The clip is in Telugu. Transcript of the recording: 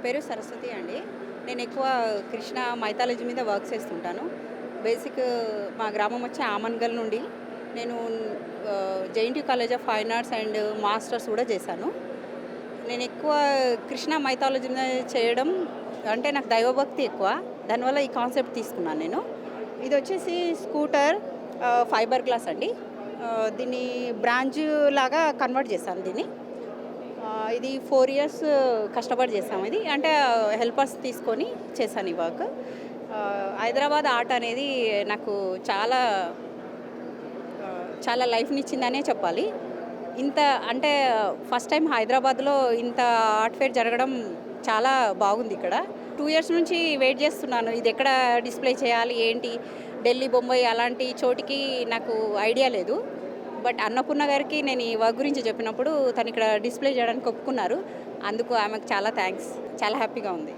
పేరు సరస్వతి అండి. నేను ఎక్కువ కృష్ణ మైథాలజీ మీద వర్క్ చేస్తుంటాను. బేసిక్ మా గ్రామం వచ్చి ఆమన్గల్ నుండి. నేను JNTU college of fine arts and masters కూడా చేశాను. నేను ఎక్కువ కృష్ణ మైథాలజీ మీద చేయడం అంటే నాకు దైవభక్తి ఎక్కువ. దానివల్ల ఈ కాన్సెప్ట్ తీసుకున్నాను నేను. ఇది వచ్చేసి స్కూటర్ ఫైబర్ గ్లాస్ అండి. దీన్ని బ్రాంచ్ లాగా కన్వర్ట్ చేశాను దీన్ని. ఇది 4 ఇయర్స్ కష్టపడి చేసాము ఇది. అంటే హెల్పర్స్ తీసుకొని చేశాను ఈ వర్క్. హైదరాబాద్ ఆర్ట్ అనేది నాకు చాలా చాలా లైఫ్‌నిచ్చిందనే చెప్పాలి. ఇంత అంటే ఫస్ట్ టైం హైదరాబాద్‌లో ఇంత ఆర్ట్ ఫెయిర్ జరగడం చాలా బాగుంది ఇక్కడ. 2 ఇయర్స్ నుంచి వెయిట్ చేస్తున్నాను. ఇది ఎక్కడ డిస్‌ప్లే చేయాలి ఏంటి? ఢిల్లీ, బొంబాయి అలాంటి చోటికి నాకు ఐడియా లేదు. బట్ అన్నపూర్ణ గారికి నేను ఈ వర్క్ గురించి చెప్పినప్పుడు తను ఇక్కడ డిస్‌ప్లే చేయడానికి ఒప్పుకున్నారు. అందుకు ఆమెకు చాలా థ్యాంక్స్. చాలా హ్యాపీగా ఉంది.